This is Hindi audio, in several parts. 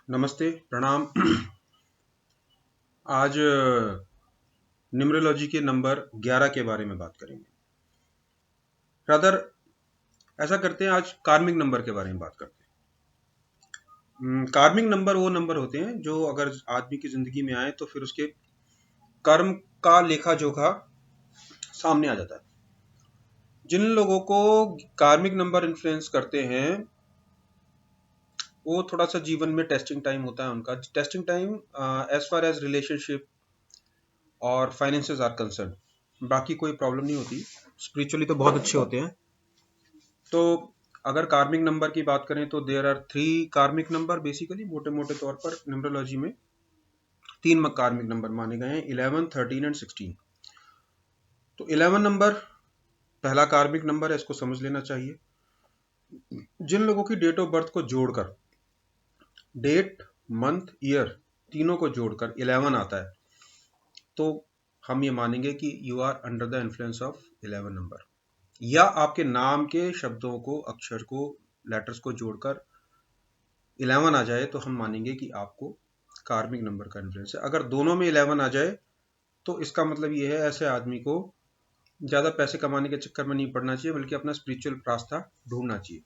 नमस्ते, प्रणाम। आज न्यूमरोलॉजी के नंबर 11 के बारे में बात करेंगे। ब्रदर, ऐसा करते हैं, आज कार्मिक नंबर के बारे में बात करते हैं। कार्मिक नंबर वो नंबर होते हैं जो अगर आदमी की जिंदगी में आए तो फिर उसके कर्म का लेखा जोखा सामने आ जाता है। जिन लोगों को कार्मिक नंबर इन्फ्लुएंस करते हैं वो थोड़ा सा जीवन में टेस्टिंग टाइम होता है उनका। Testing time as far as relationship और फाइनेंसेस आर कंसर्न। बाकी कोई प्रॉब्लम नहीं होती, स्पिरिचुअली तो बहुत अच्छे होते हैं। तो अगर कार्मिक नंबर की बात करें तो देयर आर 3 कार्मिक नंबर। बेसिकली मोटे मोटे तौर पर न्यूमरोलॉजी में 3 कार्मिक नंबर माने गए हैं, 11, 13 एंड 16। तो 11 नंबर पहला कार्मिक नंबर है, इसको समझ लेना चाहिए। जिन लोगों की डेट ऑफ बर्थ को जोड़कर, डेट, मंथ, ईयर तीनों को जोड़कर 11 आता है तो हम ये मानेंगे कि you are under the influence of 11 number. या आपके नाम के शब्दों को, अक्षर को, लेटर्स को जोड़कर 11 आ जाए तो हम मानेंगे कि आपको कार्मिक नंबर का इन्फ्लुएंस है। अगर दोनों में 11 आ जाए तो इसका मतलब ये है ऐसे आदमी को ज़्यादा पैसे कमाने के चक्कर में नहीं पड़ना चाहिए, बल्कि अपना स्पिरिचुअल रास्ता ढूंढना चाहिए।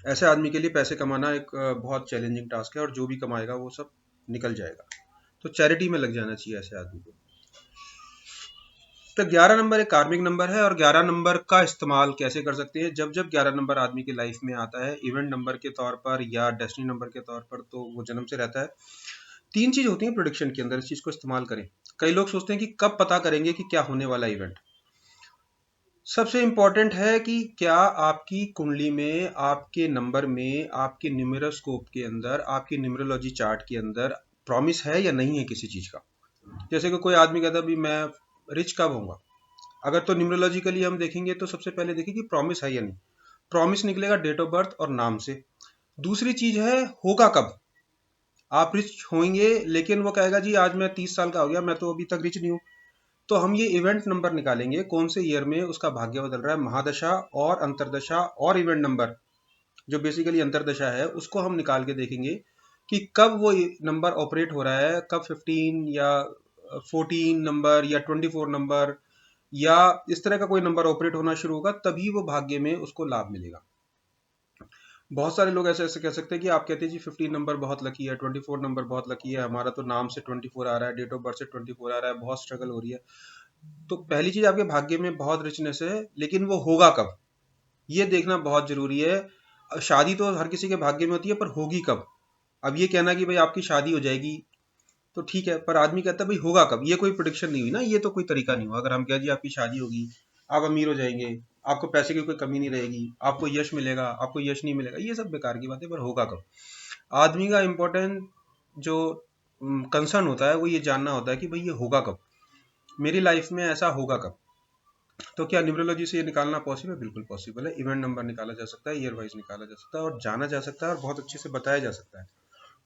ऐसे आदमी के लिए पैसे कमाना एक बहुत चैलेंजिंग टास्क है और जो भी कमाएगा वो सब निकल जाएगा। तो चैरिटी में लग जाना चाहिए ऐसे आदमी को। तो 11 नंबर एक कार्मिक नंबर है और 11 नंबर का इस्तेमाल कैसे कर सकते हैं? जब जब 11 नंबर आदमी की लाइफ में आता है, इवेंट नंबर के तौर पर या डेस्टिनी नंबर के तौर पर, तो वो जन्म से रहता है। 3 चीज होती है प्रोडिक्शन के अंदर, इस चीज को इस्तेमाल करें। कई लोग सोचते हैं कि कब पता करेंगे कि क्या होने वाला इवेंट। सबसे इंपॉर्टेंट है कि क्या आपकी कुंडली में, आपके नंबर में, आपके न्यूमेरोस्कोप के अंदर, आपकी न्यूमरोलॉजी चार्ट के अंदर प्रॉमिस है या नहीं है किसी चीज का। जैसे कि कोई आदमी कहता है भी मैं रिच कब होऊंगा। अगर तो न्यूमरोलॉजिकली हम देखेंगे तो सबसे पहले देखें कि प्रॉमिस है या नहीं। प्रॉमिस निकलेगा डेट ऑफ बर्थ और नाम से। दूसरी चीज है होगा कब। आप रिच होंगे लेकिन वो कहेगा जी आज मैं 30 साल का हो गया, मैं तो अभी तक रिच नहीं हूं। तो हम ये इवेंट नंबर निकालेंगे, कौन से ईयर में उसका भाग्य बदल रहा है। महादशा और अंतरदशा और इवेंट नंबर जो बेसिकली अंतरदशा है उसको हम निकाल के देखेंगे कि कब वो नंबर ऑपरेट हो रहा है, कब 15 या 14 नंबर या 24 नंबर या इस तरह का कोई नंबर ऑपरेट होना शुरू होगा, तभी वो भाग्य में उसको लाभ मिलेगा। बहुत सारे लोग ऐसे ऐसे कह सकते हैं कि आप कहते हैं जी 15 नंबर बहुत लकी है, 24 नंबर बहुत लकी है, हमारा तो नाम से 24 आ रहा है, डेट ऑफ बर्थ से 24 आ रहा है, बहुत स्ट्रगल हो रही है। तो पहली चीज, आपके भाग्य में बहुत रिचनेस है, लेकिन वो होगा कब ये देखना बहुत जरूरी है। शादी तो हर किसी के भाग्य में होती है, पर होगी कब। अब ये कहना कि भाई आपकी शादी हो जाएगी तो ठीक है, पर आदमी कहता है भाई होगा कब, ये कोई प्रोडिक्शन नहीं हुई ना, ये तो कोई तरीका नहीं हुआ। अगर हम कह जी आपकी शादी होगी, आप अमीर हो जाएंगे, आपको पैसे की कोई कमी नहीं रहेगी, आपको यश मिलेगा, आपको यश नहीं मिलेगा, ये सब बेकार की बात है। पर होगा कब, आदमी का इम्पोर्टेंट जो कंसर्न होता है वो ये जानना होता है कि भाई ये होगा कब, मेरी लाइफ में ऐसा होगा कब। तो क्या न्यूमरोलॉजी से ये निकालना पॉसिबल है? बिल्कुल पॉसिबल है। इवेंट नंबर निकाला जा सकता है, ईयर वाइज निकाला जा सकता है और जाना जा सकता है और बहुत अच्छे से बताया जा सकता है।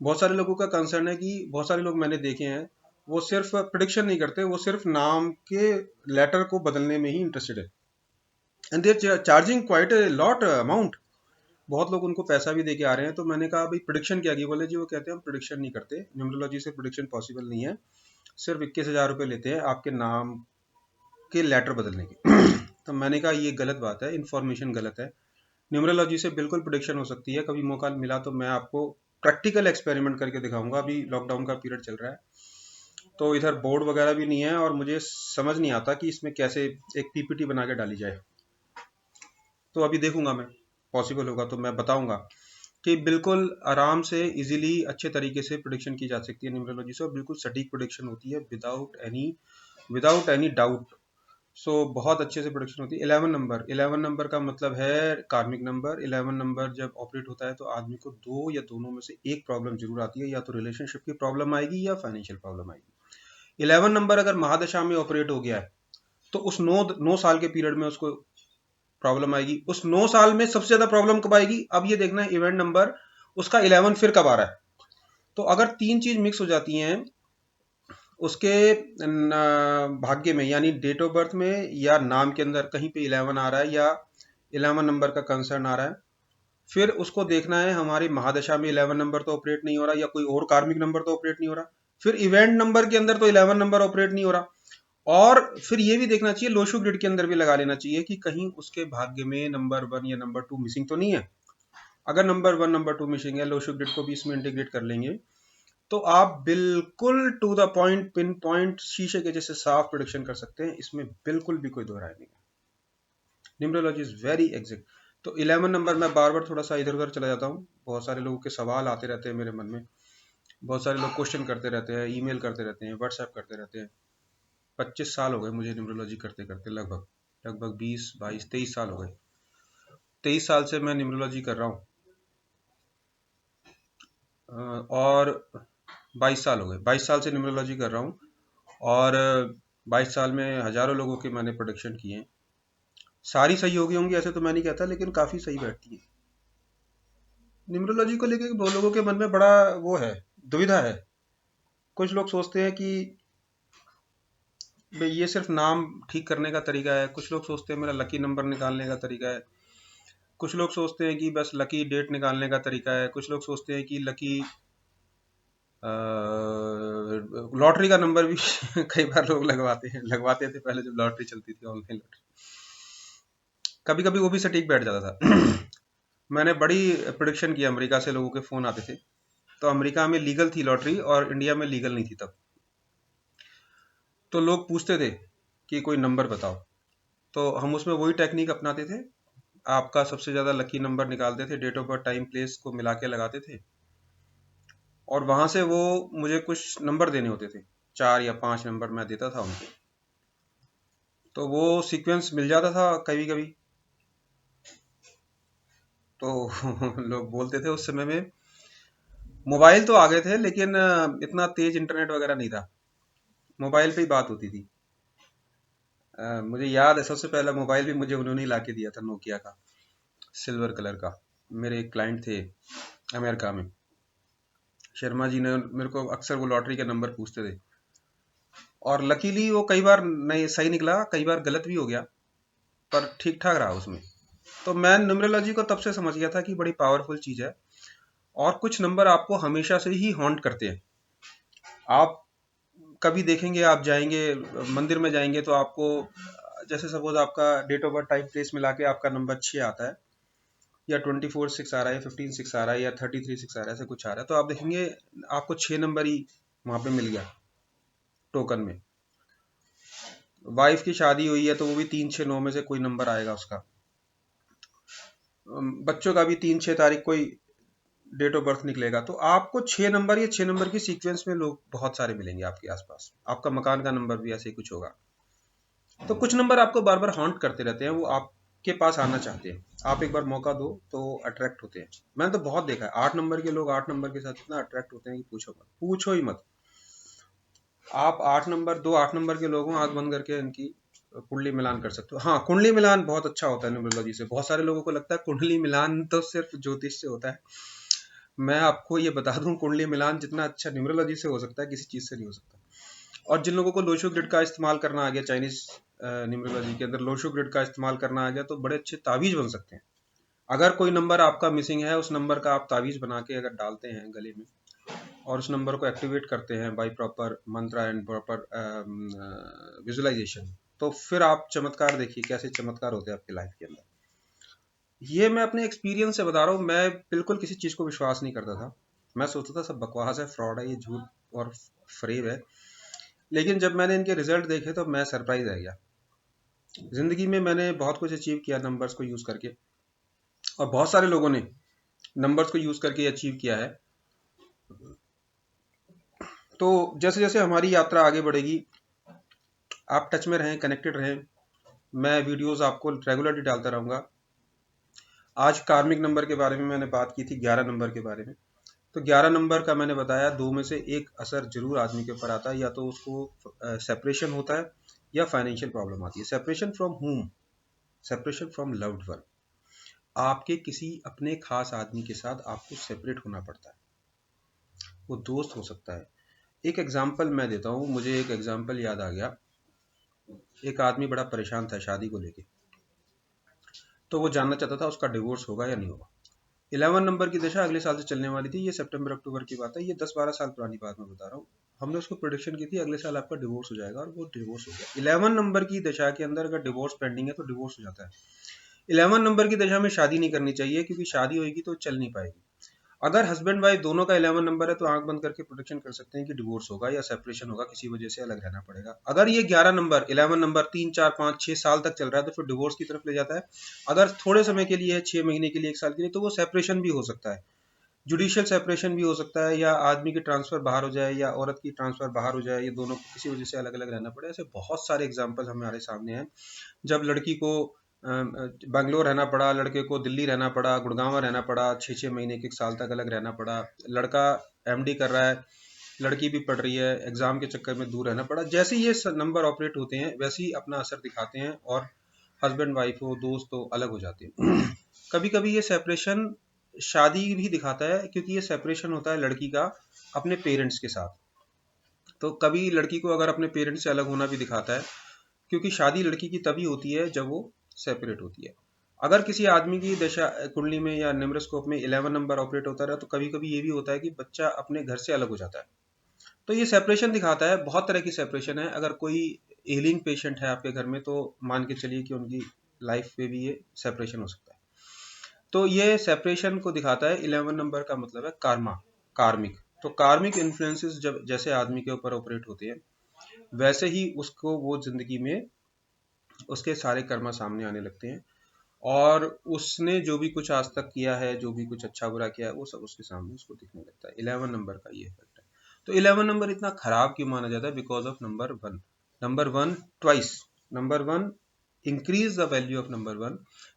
बहुत सारे लोगों का कंसर्न है कि बहुत सारे लोग मैंने देखे हैं वो सिर्फ प्रिडिक्शन नहीं करते, वो सिर्फ नाम के लेटर को बदलने में ही इंटरेस्टेड है and there charging quite a lot amount. बहुत लोग उनको पैसा भी दे के आ रहे हैं। तो मैंने कहा भाई प्रिडिक्शन क्या की? बोले जी वो कहते हैं हम प्रिडिक्शन नहीं करते, न्यूमरोलॉजी से प्रिडिक्शन पॉसिबल नहीं है, सिर्फ 21,000 रुपये लेते हैं आपके नाम के लेटर बदलने के। तो मैंने कहा ये गलत बात है, इन्फॉर्मेशन गलत है। न्यूमरोलॉजी से बिल्कुल प्रिडिक्शन हो सकती है। कभी मौका मिला तो मैं आपको प्रैक्टिकल एक्सपेरिमेंट करके दिखाऊंगा। अभी लॉकडाउन का पीरियड चल रहा है तो इधर बोर्ड वगैरह भी नहीं है और मुझे समझ नहीं आता कि इसमें कैसे एक पीपीटी बना के डाली जाए। तो अभी देखूंगा मैं, पॉसिबल होगा तो मैं बताऊंगा कि बिल्कुल आराम से इजीली अच्छे तरीके से प्रिडिक्शन की जा सकती है न्यूमरोलॉजी से, और बिल्कुल सटीक प्रिडिक्शन होती है विदाउट एनी डाउट। सो बहुत अच्छे से प्रोडक्शन होती है। 11 नंबर का मतलब है कार्मिक नंबर। 11 नंबर जब ऑपरेट होता है तो आदमी को दो या दोनों में से एक प्रॉब्लम जरूर आती है, या तो रिलेशनशिप की प्रॉब्लम आएगी या फाइनेंशियल प्रॉब्लम आएगी। 11 नंबर अगर महादशा में ऑपरेट हो गया है तो उस 9 साल के पीरियड में उसको प्रॉब्लम आएगी। उस 9 साल में सबसे ज्यादा प्रॉब्लम कब आएगी? अब ये देखना है इवेंट नंबर उसका 11 फिर कब आ रहा है। तो अगर 3 चीज मिक्स हो जाती हैं उसके भाग्य में, यानी डेट ऑफ बर्थ में या नाम के अंदर कहीं पे 11 आ रहा है या 11 नंबर का कंसर्न आ रहा है, फिर उसको देखना है हमारी महादशा में 11 नंबर तो ऑपरेट नहीं हो रहा, या कोई और कार्मिक नंबर तो ऑपरेट नहीं हो रहा, फिर इवेंट नंबर के अंदर तो 11 नंबर ऑपरेट नहीं हो रहा, और फिर ये भी देखना चाहिए लोशो ग्रिड के अंदर भी लगा लेना चाहिए कि कहीं उसके भाग्य में नंबर 1 या नंबर 2 मिसिंग तो नहीं है। अगर नंबर 1 नंबर 2 मिसिंग है, लोशो ग्रिड को भी इसमें इंटीग्रेट कर लेंगे, तो आप बिल्कुल to the point, pinpoint, शीशे के जैसे साफ प्रोडिक्शन कर सकते हैं। इसमें बिल्कुल भी कोई दो राय नहीं है। Numerology is very exact. तो 11 नंबर में बार बार थोड़ा सा इधर उधर चला जाता हूँ, बहुत सारे लोगों के सवाल आते रहते हैं मेरे मन में, बहुत सारे लोग क्वेश्चन करते रहते हैं, ईमेल करते रहते हैं, व्हाट्सएप करते रहते हैं। 25 साल हो गए मुझे न्यूमरोलॉजी करते करते, लगभग लगभग 20 22 23 साल हो गए। 23 साल से मैं न्यूमरोलॉजी कर रहा हूँ, और 22 साल हो गए, 22 साल से न्यूमरोलॉजी कर रहा हूँ, और 22 साल में हजारों लोगों के मैंने प्रोडिक्शन किए हैं। सारी सही होगी होंगी ऐसे तो मैं नहीं कहता, लेकिन काफ़ी सही बैठती है। न्यूमरोलॉजी को लेके बहुत लोगों के मन में बड़ा वो है, दुविधा है। कुछ लोग सोचते हैं कि भाई ये सिर्फ नाम ठीक करने का तरीका है, कुछ लोग सोचते हैं मेरा लकी नंबर निकालने का तरीका है, कुछ लोग सोचते हैं कि बस लकी डेट निकालने का तरीका है, कुछ लोग सोचते हैं कि लकी लॉटरी का नंबर भी कई बार लोग लगवाते थे पहले जब लॉटरी चलती थी, ऑनलाइन लॉटरी। कभी कभी वो भी सटीक बैठ जाता था। मैंने बड़ी प्रोडिक्शन की, अमेरिका से लोगों के फ़ोन आते थे। तो अमेरिका में लीगल थी लॉटरी और इंडिया में लीगल नहीं थी तब। तो लोग पूछते थे कि कोई नंबर बताओ, तो हम उसमें वही टेक्निक अपनाते थे। आपका सबसे ज़्यादा लकी नंबर निकालते थे, date of birth, time, place को मिला के लगाते थे, और वहाँ से वो मुझे कुछ नंबर देने होते थे, 4 या 5 नंबर मैं देता था उनको। तो वो सीक्वेंस मिल जाता था कभी कभी। तो लोग बोलते थे, उस समय में मोबाइल तो आ गए थे, लेकिन इतना तेज इंटरनेट वगैरह नहीं था, मोबाइल पे ही बात होती थी। मुझे याद है सबसे पहला मोबाइल भी मुझे उन्होंने ही ला के दिया था, नोकिया का, सिल्वर कलर का। मेरे एक क्लाइंट थे अमेरिका में, शर्मा जी ने मेरे को अक्सर वो लॉटरी के नंबर पूछते थे, और लकीली वो कई बार नहीं सही निकला, कई बार गलत भी हो गया, पर ठीक ठाक रहा उसमें। तो मैं न्यूमरोलॉजी को तब से समझ गया था कि बड़ी पावरफुल चीज़ है, और कुछ नंबर आपको हमेशा से ही हॉन्ट करते हैं। आप कभी देखेंगे, आप जाएंगे मंदिर में जाएंगे तो आपको, जैसे सपोज आपका date of birth, time, place मिला के आपका नंबर 6 आता है, या 24 6 आ रहा है, 15 6 आ रहा है, या 33 6 आ रहा है, ऐसे कुछ आ रहा है, तो आप देखेंगे आपको 6 नंबर ही वहां पे मिल गया टोकन में। वाइफ की शादी हुई है तो वो भी 3 6 9 में से कोई नंबर आएगा उसका। बच्चों का भी 3 6 तारीख कोई डेट ऑफ बर्थ निकलेगा, तो आपको 6 नंबर या 6 नंबर की सीक्वेंस में लोग बहुत सारे मिलेंगे आपके आसपास। आपका मकान का नंबर भी ऐसे ही कुछ होगा। तो कुछ नंबर आपको बार बार हॉन्ट करते रहते हैं, वो आपके पास आना चाहते हैं, आप एक बार मौका दो तो अट्रैक्ट होते हैं। मैंने तो बहुत देखा है, 8 नंबर के लोग 8 नंबर के साथ इतना अट्रैक्ट होते हैं कि पूछो मत, पूछो ही मत। आप 8 नंबर, 8 नंबर के लोगों, आंख बंद करके इनकी कुंडली मिलान कर सकते हो। हाँ, कुंडली मिलान बहुत अच्छा होता है न्यूमरोलॉजी से। बहुत सारे लोगों को लगता है कुंडली मिलान तो सिर्फ ज्योतिष से होता है। मैं आपको ये बता दूं, कुंडली मिलान जितना अच्छा न्यूमरोलॉजी से हो सकता है, किसी चीज से नहीं हो सकता। और जिन लोगों को लोशो ग्रिड का इस्तेमाल करना आ गया, चाइनीज न्यूमरोलॉजी के अंदर लोशो ग्रिड का इस्तेमाल करना आ गया, तो बड़े अच्छे तावीज बन सकते हैं। अगर कोई नंबर आपका मिसिंग है, उस नंबर का आप तावीज बना के अगर डालते हैं गले में, और उस नंबर को एक्टिवेट करते हैं बाय प्रॉपर मंत्र एंड प्रॉपर विजुअलाइजेशन, तो फिर आप चमत्कार देखिए, कैसे चमत्कार होते हैं आपकी लाइफ के अंदर। ये मैं अपने एक्सपीरियंस से बता रहा हूँ। मैं बिल्कुल किसी चीज़ को विश्वास नहीं करता था, मैं सोचता था सब बकवास है, फ्रॉड है, ये झूठ और फरेब है। लेकिन जब मैंने इनके रिजल्ट देखे तो मैं सरप्राइज रह गया। जिंदगी में मैंने बहुत कुछ अचीव किया नंबर्स को यूज करके, और बहुत सारे लोगों ने नंबर्स को यूज करके अचीव किया है। तो जैसे जैसे हमारी यात्रा आगे बढ़ेगी, आप टच में रहें, कनेक्टेड रहें। मैं वीडियोस आपको रेगुलरली डालता रहूंगा। आज कार्मिक नंबर के बारे में मैंने बात की थी, 11 नंबर के बारे में। तो 11 नंबर का मैंने बताया, दो में से एक असर जरूर आदमी के ऊपर आता है, या तो उसको सेपरेशन होता है या फाइनेंशियल प्रॉब्लम आती है। Separation from home, separation from loved one. आपके किसी अपने खास आदमी के साथ आपको सेपरेट होना पड़ता है। वो दोस्त हो सकता है। एक एग्जाम्पल मैं देता हूँ, मुझे एक एग्जाम्पल याद आ गया। एक आदमी बड़ा परेशान था शादी को लेके, तो वो जानना चाहता था उसका डिवोर्स होगा या नहीं होगा। 11 नंबर की दशा अगले साल से चलने वाली थी, ये सितंबर अक्टूबर की बात है, ये 10-12 साल पुरानी बात मैं बता रहा हूँ। हमने उसको प्रोडिक्शन की थी अगले साल आपका डिवोर्स हो जाएगा, और वो डिवोर्स हो गया। 11 नंबर की दशा के अंदर अगर डिवोर्स पेंडिंग है तो डिवोर्स हो जाता है। 11 नंबर की दशा में शादी नहीं करनी चाहिए, क्योंकि शादी होगी तो चल नहीं पाएगी। अगर हस्बैंड वाइफ दोनों का 11 नंबर है तो आंख बंद करके प्रोटेक्शन कर सकते हैं कि डिवोर्स होगा या सेपरेशन होगा, किसी वजह से अलग रहना पड़ेगा। अगर ये 11 नंबर 11 नंबर 3, 4, 5, 6 साल तक चल रहा है तो फिर डिवोर्स की तरफ ले जाता है। अगर थोड़े समय के लिए है, 6 महीने के लिए, 1 साल के लिए, तो वो सेपरेशन भी हो सकता है, जुडिशियल सेपरेशन भी हो सकता है, या आदमी की ट्रांसफर बाहर हो जाए या औरत की ट्रांसफर बाहर हो जाए, ये दोनों को किसी वजह से अलग अलग रहना पड़े। ऐसे बहुत सारे एग्जाम्पल हमारे सामने हैं, जब लड़की को बेंगलोर रहना पड़ा, लड़के को दिल्ली रहना पड़ा, गुड़गांव रहना पड़ा, 6-6 महीने 1-1 साल तक अलग रहना पड़ा। लड़का एमडी कर रहा है, लड़की भी पढ़ रही है, एग्जाम के चक्कर में दूर रहना पड़ा। जैसे ये नंबर ऑपरेट होते हैं वैसे ही अपना असर दिखाते हैं, और हस्बैंड वाइफ हो, दोस्त हो, अलग हो जाते हैं। कभी कभी ये सेपरेशन शादी भी दिखाता है, क्योंकि ये सेपरेशन होता है लड़की का अपने पेरेंट्स के साथ। तो कभी लड़की को अगर अपने पेरेंट्स से अलग होना भी दिखाता है, क्योंकि शादी लड़की की तभी होती है जब वो सेपरेट होती है। अगर किसी आदमी की दशा कुंडली में या निम्रस्कोप में 11 नंबर ऑपरेट होता रहा तो कभी कभी ये भी होता है कि बच्चा अपने घर से अलग हो जाता है। तो ये सेपरेशन दिखाता है, बहुत तरह की सेपरेशन है। अगर कोई एलिंग पेशेंट है आपके घर में तो मान के चलिए कि उनकी लाइफ में भी ये सेपरेशन हो सकता है। तो ये सेपरेशन को दिखाता है। 11 नंबर का मतलब है कार्मा, कार्मिक। तो कार्मिक इन्फ्लुएंसेस जब जैसे आदमी के ऊपर ऑपरेट होते हैं, वैसे ही उसको वो जिंदगी में उसके सारे कर्म सामने आने लगते हैं, और उसने जो भी कुछ आज तक किया है, जो भी कुछ अच्छा बुरा किया है, वो सब उसके सामने उसको दिखने लगता है। 11 नंबर का ये इफेक्ट है। तो 11 नंबर इतना खराब क्यों माना जाता है? Because of number one. Number one twice, number one increase the value of number one,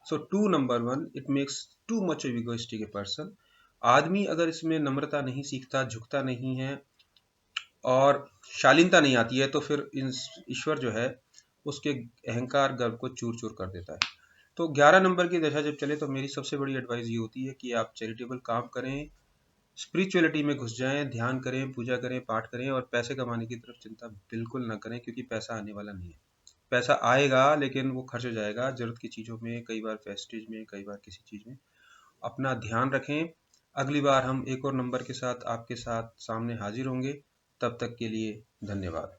so two number one it makes too much egoistic a person। आदमी अगर इसमें नम्रता नहीं सीखता, झुकता नहीं है, और शालीनता नहीं आती है, तो फिर ईश्वर जो है उसके अहंकार गर्व को चूर चूर कर देता है। तो 11 नंबर की दशा जब चले तो मेरी सबसे बड़ी एडवाइस ये होती है कि आप चैरिटेबल काम करें, स्पिरिचुअलिटी में घुस जाएं, ध्यान करें, पूजा करें, पाठ करें, और पैसे कमाने की तरफ चिंता बिल्कुल ना करें, क्योंकि पैसा आने वाला नहीं है। पैसा आएगा लेकिन वो खर्च हो जाएगा जरूरत की चीज़ों में, कई बार वेस्टेज में, कई बार किसी चीज़ में। अपना ध्यान रखें। अगली बार हम एक और नंबर के साथ आपके साथ सामने हाजिर होंगे। तब तक के लिए धन्यवाद।